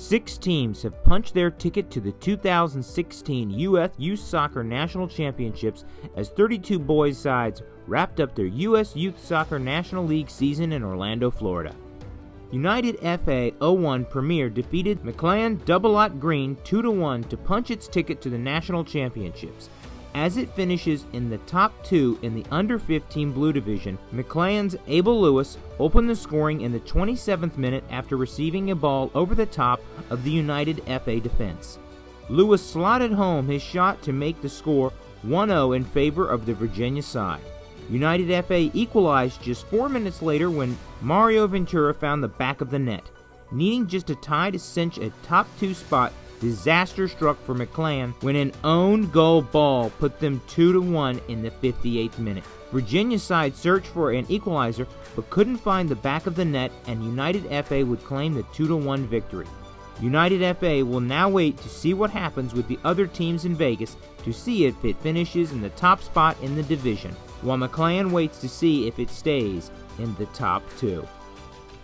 6 teams have punched their ticket to the 2016 U.S. Youth Soccer National Championships as 32 boys sides wrapped up their U.S. Youth Soccer National League season in Orlando, Florida. United FA 01 Premier defeated McLean Double-Lot Green 2-1 to punch its ticket to the National Championships. As it finishes in the top 2 in the Under-15 Blue division, McLean's Abel Lewis opened the scoring in the 27th minute after receiving a ball over the top of the United FA defense. Lewis slotted home his shot to make the score 1-0 in favor of the Virginia side. United FA equalized just 4 minutes later when Mario Ventura found the back of the net. Needing just a tie to cinch a top 2 spot, disaster struck for McLean when an own goal ball put them 2-1 in the 58th minute. Virginia's side searched for an equalizer but couldn't find the back of the net, and United FA would claim the 2-1 victory. United FA will now wait to see what happens with the other teams in Vegas to see if it finishes in the top spot in the division, while McLean waits to see if it stays in the top 2.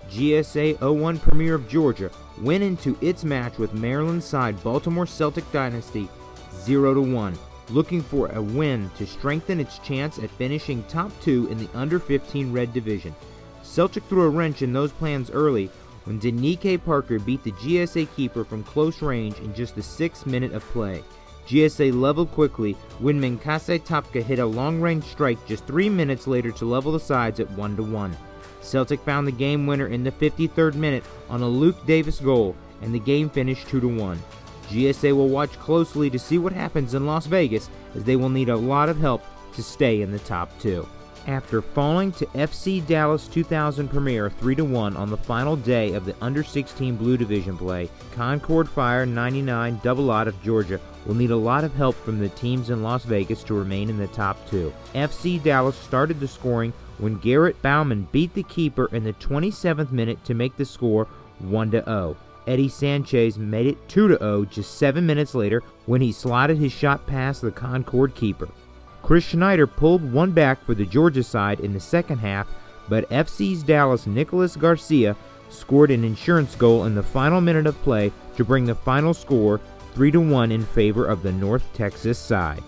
GSA 01 Premier of Georgia went into its match with Maryland side Baltimore Celtic Dynasty 0-1, looking for a win to strengthen its chance at finishing top 2 in the Under-15 Red division. Celtic threw a wrench in those plans early when Denike Parker beat the GSA keeper from close range in just the 6th minute of play. GSA leveled quickly when Menkase Topka hit a long-range strike just 3 minutes later to level the sides at 1-1. Celtic found the game winner in the 53rd minute on a Luke Davis goal, and the game finished 2-1. GSA will watch closely to see what happens in Las Vegas, as they will need a lot of help to stay in the top 2. After falling to FC Dallas 2000 Premier 3-1 on the final day of the Under16 Blue division play, Concord Fire 99 Double-Lot of Georgia will need a lot of help from the teams in Las Vegas to remain in the top 2. FC Dallas started the scoring when Garrett Bauman beat the keeper in the 27th minute to make the score 1-0. Eddie Sanchez made it 2-0 just 7 minutes later when he slotted his shot past the Concord keeper. Chris Schneider pulled one back for the Georgia side in the second half, but FC's Dallas Nicholas Garcia scored an insurance goal in the final minute of play to bring the final score 3-1 in favor of the North Texas side.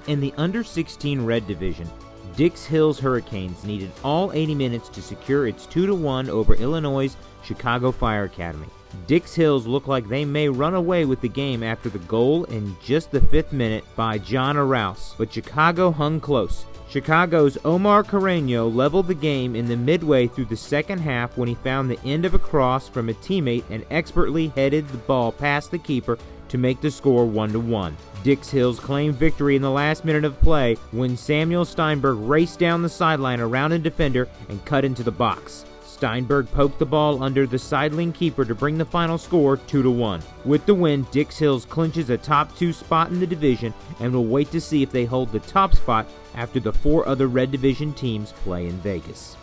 In the Under-16 Red division, Dix Hills Hurricanes needed all 80 minutes to secure its 2-1 over Illinois' Chicago Fire Academy. Dix Hills look like they may run away with the game after the goal in just the 5th minute by John Arauz, but Chicago hung close. Chicago's Omar Carreño leveled the game in the midway through the second half when he found the end of a cross from a teammate and expertly headed the ball past the keeper to make the score 1-1. Dix Hills claimed victory in the last minute of play when Samuel Steinberg raced down the sideline around a defender and cut into the box. Steinberg poked the ball under the sidling keeper to bring the final score 2-1. With the win, Dix Hills clinches a top 2 spot in the division and will wait to see if they hold the top spot after the 4 other Red Division teams play in Vegas.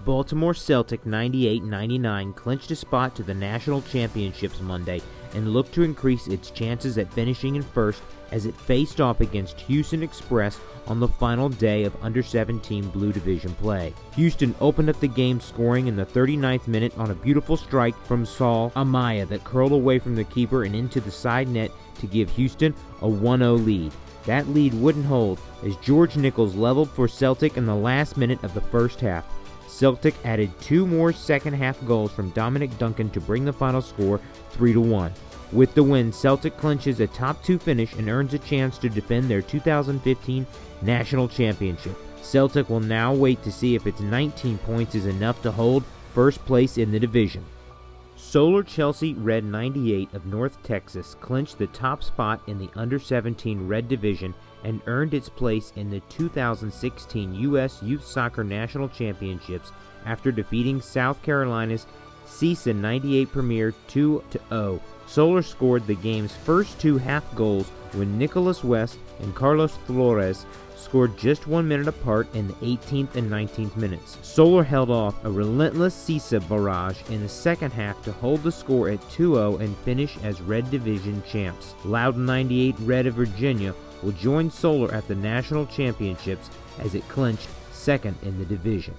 Baltimore Celtic 98-99 clinched a spot to the National Championships Monday and looked to increase its chances at finishing in first as it faced off against Houston Express on the final day of Under17 Blue division play. Houston opened up the game scoring in the 39th minute on a beautiful strike from Saul Amaya that curled away from the keeper and into the side net to give Houston a 1-0 lead. That lead wouldn't hold as George Nichols leveled for Celtic in the last minute of the first half. Celtic added 2 more second-half goals from Dominic Duncan to bring the final score 3-1. With the win, Celtic clinches a top 2 finish and earns a chance to defend their 2015 National Championship. Celtic will now wait to see if its 19 points is enough to hold first place in the division. Solar Chelsea Red 98 of North Texas clinched the top spot in the Under17 Red division and earned its place in the 2016 U.S. Youth Soccer National Championships after defeating South Carolina's CISA 98 Premier 2-0. Solar scored the game's first 2 half goals when Nicholas West and Carlos Flores scored just 1 minute apart in the 18th and 19th minutes. Solar held off a relentless CISA barrage in the second half to hold the score at 2-0 and finish as Red Division champs. Loudon 98 Red of Virginia will join Solar at the National Championships as it clinched second in the division.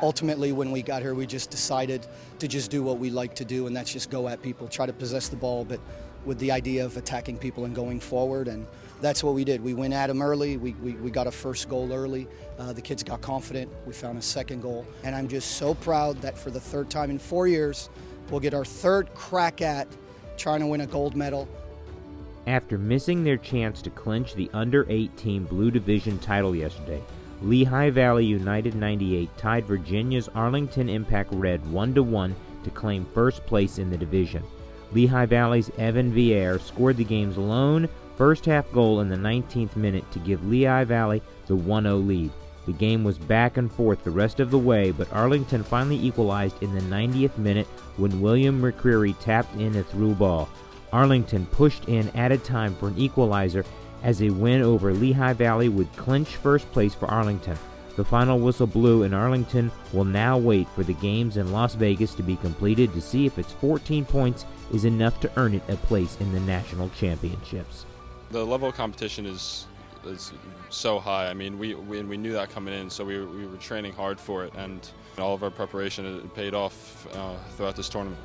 ultimately, when we got here, we just decided to just do what we like to do, and that's just go at people, try to possess the ball, but with the idea of attacking people and going forward, and that's what we did. We went at them early. We got a first goal early. The kids got confident. We found a second goal, and I'm just so proud that for the third time in 4 years, we'll get our third crack at trying to win a gold medal. After missing their chance to clinch the Under18 Blue Division title yesterday, Lehigh Valley United 98 tied Virginia's Arlington Impact Red 1-1 to claim first place in the division. Lehigh Valley's Evan Vieira scored the game's lone first-half goal in the 19th minute to give Lehigh Valley the 1-0 lead. The game was back and forth the rest of the way, but Arlington finally equalized in the 90th minute when William McCreary tapped in a through ball. Arlington pushed in added time for an equalizer as a win over Lehigh Valley would clinch first place for Arlington. The final whistle blew, and Arlington will now wait for the games in Las Vegas to be completed to see if its 14 points is enough to earn it a place in the national championships. The level of competition is so high. I mean, we knew that coming in, so we were training hard for it, and all of our preparation paid off throughout this tournament.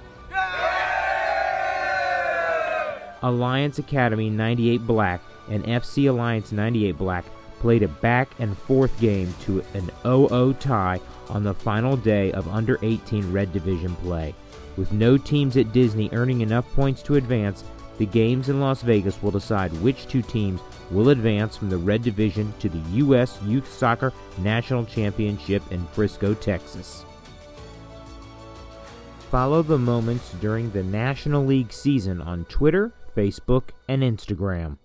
Alliance Academy 98 Black and FC Alliance 98 Black played a back-and-forth game to an 0-0 tie on the final day of Under18 Red Division play. With no teams at Disney earning enough points to advance, the games in Las Vegas will decide which two teams will advance from the Red Division to the U.S. Youth Soccer National Championship in Frisco, Texas. Follow the moments during the National League season on Twitter, Facebook, and Instagram.